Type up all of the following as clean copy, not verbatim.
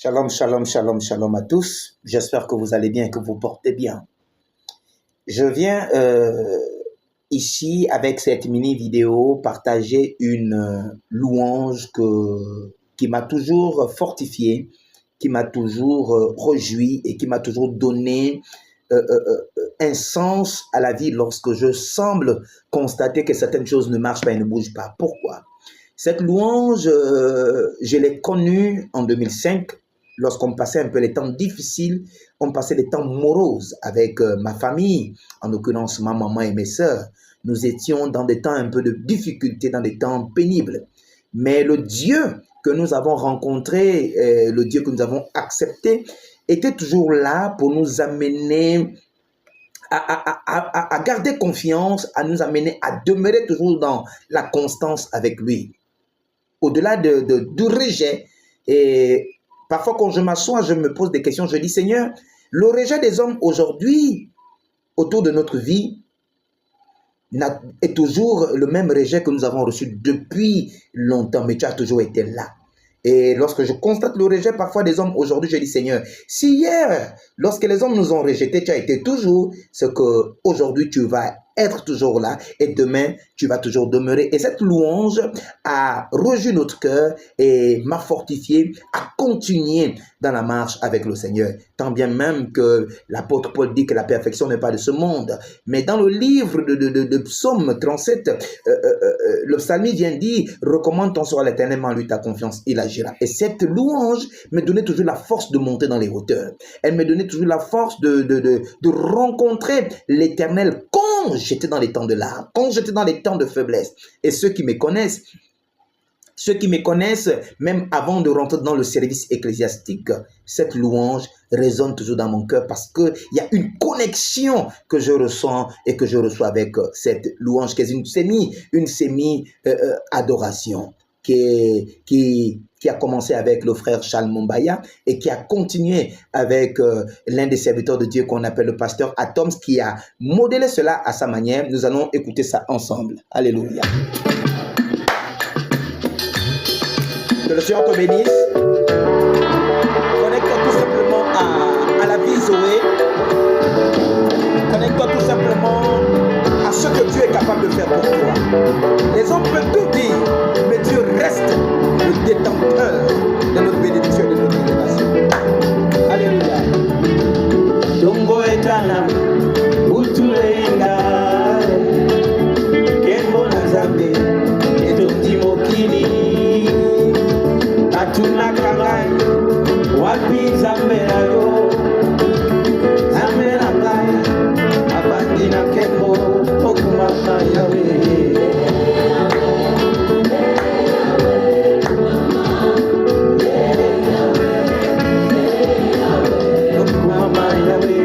Shalom, shalom, shalom, shalom à tous. J'espère que vous allez bien et que vous portez bien. Je viens ici avec cette mini vidéo partager une louange qui m'a toujours fortifié, qui m'a toujours rejoui et qui m'a toujours donné un sens à la vie lorsque je semble constater que certaines choses ne marchent pas et ne bougent pas. Pourquoi? Cette louange, je l'ai connue en 2005, lorsqu'on passait un peu les temps difficiles, on passait les temps moroses avec ma famille, en l'occurrence ma maman et mes sœurs. Nous étions dans des temps un peu de difficulté, dans des temps pénibles. Mais le Dieu que nous avons rencontré, le Dieu que nous avons accepté, était toujours là pour nous amener à garder confiance, à nous amener à demeurer toujours dans la constance avec lui. Au-delà du rejet, et parfois quand je m'assois, je me pose des questions, je dis Seigneur, le rejet des hommes aujourd'hui autour de notre vie est toujours le même rejet que nous avons reçu depuis longtemps, mais tu as toujours été là. Et lorsque je constate le rejet parfois des hommes aujourd'hui, je dis Seigneur, si hier, lorsque les hommes nous ont rejetés, tu as été toujours ce que aujourd'hui tu vas être toujours là et demain tu vas toujours demeurer. Et cette louange a rejoint notre cœur et m'a fortifié à continuer dans la marche avec le Seigneur. Tant bien même que l'apôtre Paul dit que la perfection n'est pas de ce monde. Mais dans le livre de Psaume 37, le psalmiste vient dire, recommande ton sort à l'Éternel, en lui ta confiance, il agira. Et cette louange me donnait toujours la force de monter dans les hauteurs. Elle me donnait toujours la force de rencontrer l'Éternel quand j'étais dans les temps de larmes, quand j'étais dans les temps de faiblesse. Et ceux qui me connaissent, même avant de rentrer dans le service ecclésiastique, cette louange résonne toujours dans mon cœur parce qu'il y a une connexion que je ressens et que je reçois avec cette louange, qui est une semi-adoration qui a commencé avec le frère Charles Mombaya et qui a continué avec l'un des serviteurs de Dieu qu'on appelle le pasteur Atoms, qui a modélé cela à sa manière. Nous allons écouter ça ensemble. Alléluia. Que le Seigneur te bénisse. Connecte-toi tout simplement à la vie Zoé. Connecte-toi tout simplement à ce que Dieu est capable de faire pour toi. Les hommes peuvent tout dire, mais Dieu reste le détenteur de notre bénédiction et de notre élévation. Alléluia. Dongo etana, utulenga, kembo nazambe, etomtimokini. Atuna kangai, wapi zambe na yo, zambe na ngai, abandi na kembo, okumama yawe. Okumama yawe.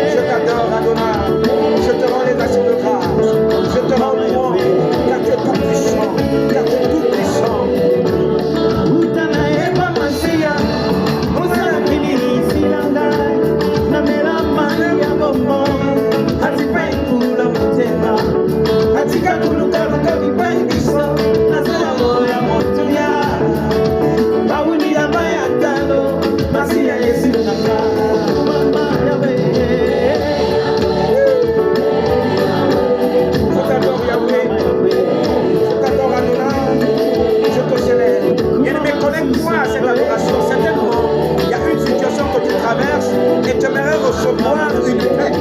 Je t'adore, Adonai. Je te rends les actions de grâce. Je te rends louange, car tu es tout puissant, car tu es tout puissant. Et tu aimerais recevoir une paix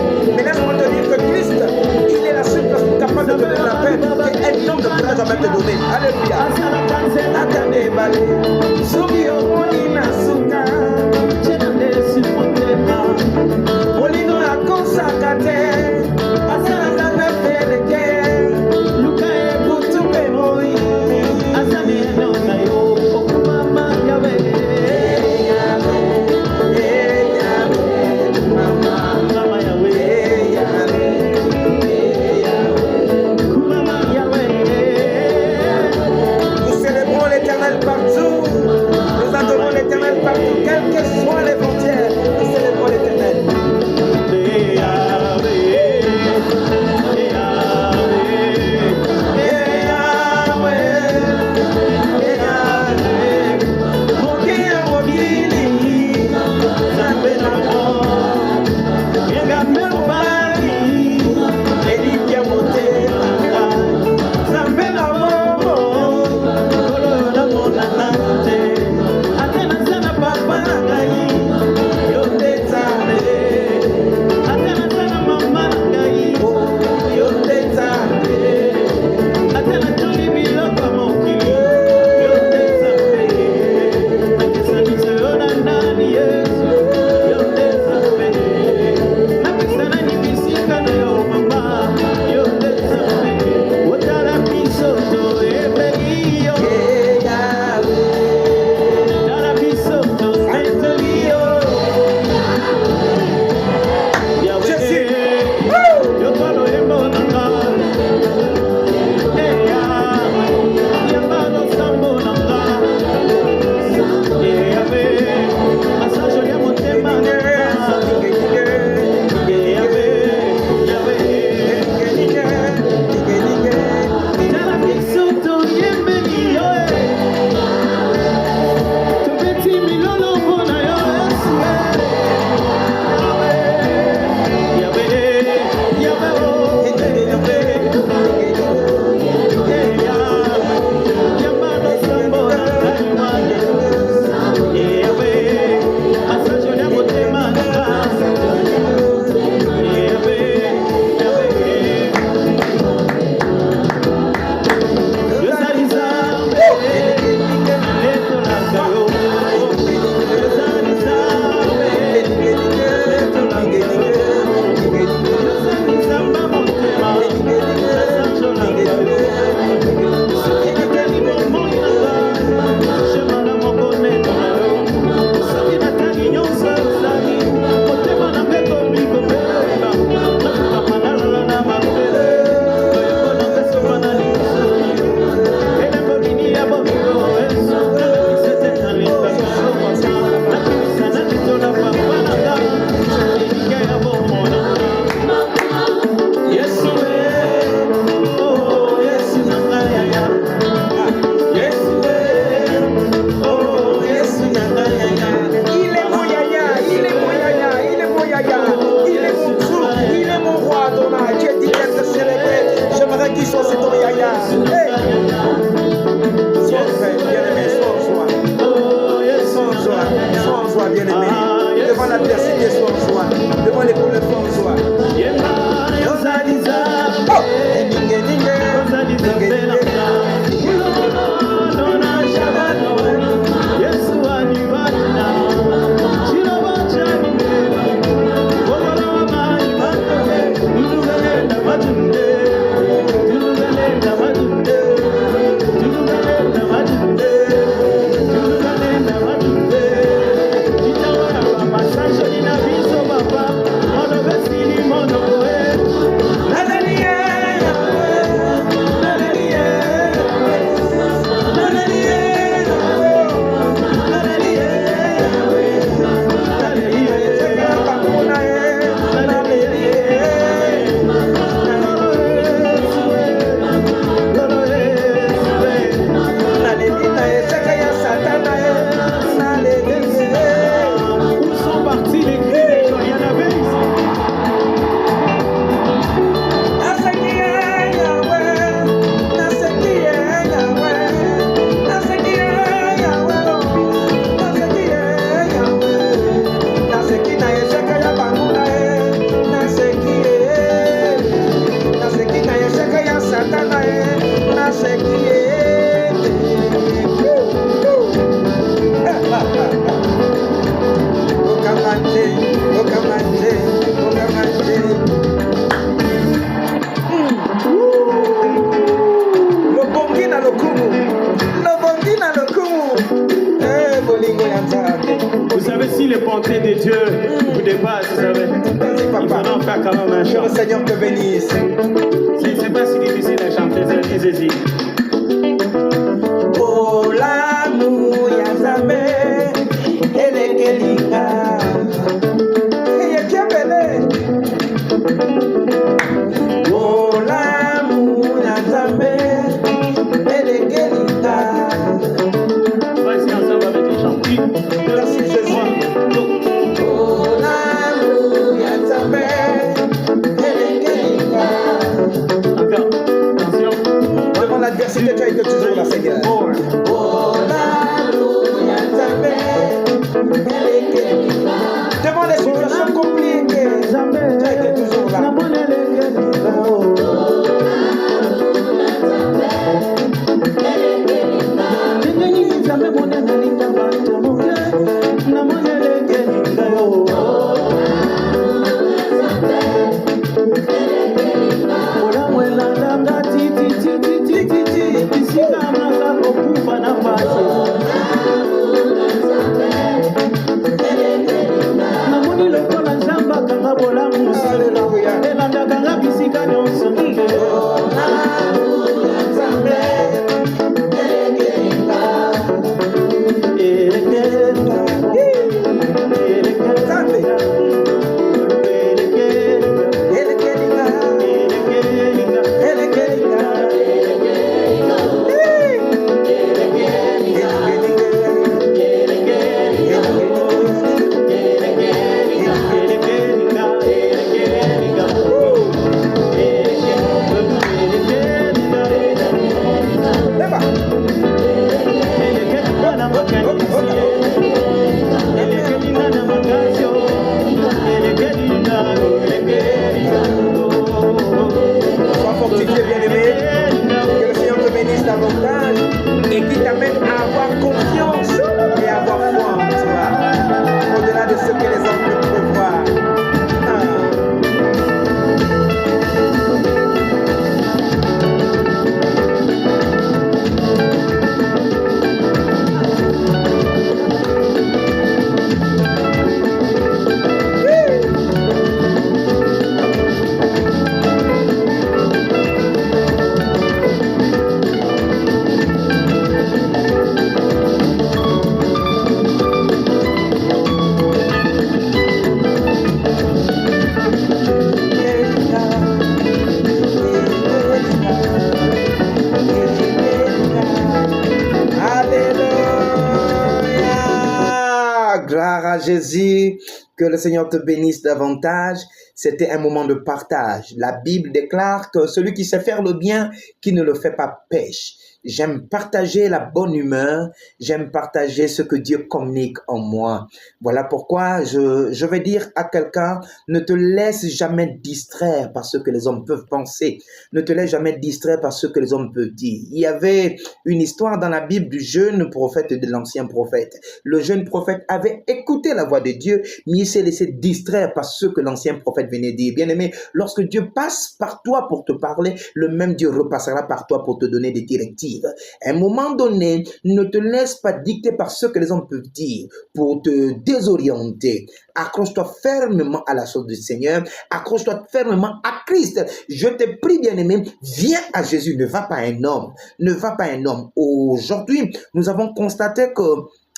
Que le Seigneur te bénisse. C'est pas si difficile à chanter, lisez-y. Oh l'amour yazame, elekelinga. Eye kebele. Oh l'amour yazame, elekelinga. Voici ensemble avec les chants. Merci Jésus. Oh l'amour yazame, elekelinga. Encore. Attention. Devant l'adversité, tu as été toujours là, Seigneur. Oh l'amour yazame, elekelinga. Devant les situations compliquées, tu as été toujours là. Et qui t'amène à avoir confiance et à avoir foi en toi, au-delà de ce que les hommes peuvent prévoir. Gloire à Jésus, que le Seigneur te bénisse davantage. C'était un moment de partage. La Bible déclare que celui qui sait faire le bien, qui ne le fait pas pêche. J'aime partager la bonne humeur, j'aime partager ce que Dieu communique en moi. Voilà pourquoi je vais dire à quelqu'un, ne te laisse jamais distraire par ce que les hommes peuvent penser. Ne te laisse jamais distraire par ce que les hommes peuvent dire. Il y avait une histoire dans la Bible du jeune prophète et de l'ancien prophète. Le jeune prophète avait écouté la voix de Dieu, mais il s'est laissé distraire par ce que l'ancien prophète venait dire. Bien-aimé, lorsque Dieu passe par toi pour te parler, le même Dieu repassera par toi pour te donner des directives. À un moment donné, ne te laisse pas dicter par ce que les hommes peuvent dire pour te désorienter. Accroche-toi fermement à la chose du Seigneur. Accroche-toi fermement à Christ. Je te prie, bien-aimé, viens à Jésus. Ne va pas un homme. Ne va pas un homme. Aujourd'hui, nous avons constaté que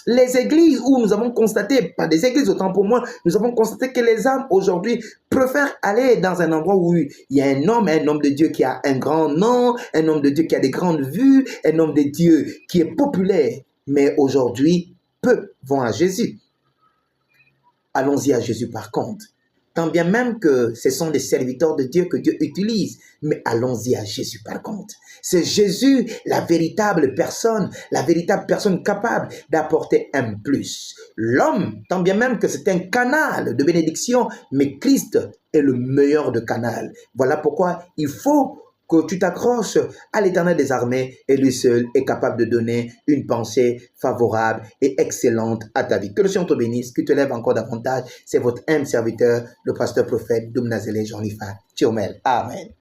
les églises où nous avons constaté, pas des églises autant pour moi, nous avons constaté que les âmes aujourd'hui préfèrent aller dans un endroit où il y a un homme de Dieu qui a un grand nom, un homme de Dieu qui a des grandes vues, un homme de Dieu qui est populaire. Mais aujourd'hui, peu vont à Jésus. Allons-y à Jésus par contre. Tant bien même que ce sont des serviteurs de Dieu que Dieu utilise, mais allons-y à Jésus par contre. C'est Jésus la véritable personne capable d'apporter un plus. L'homme, tant bien même que c'est un canal de bénédiction, mais Christ est le meilleur de canal. Voilà pourquoi il faut que tu t'accroches à l'Éternel des armées et lui seul est capable de donner une pensée favorable et excellente à ta vie. Que le Seigneur te bénisse, que tu te lèves encore davantage. C'est votre humble serviteur, le pasteur prophète Doumnazele Jean-Lifa Tchomel. Amen.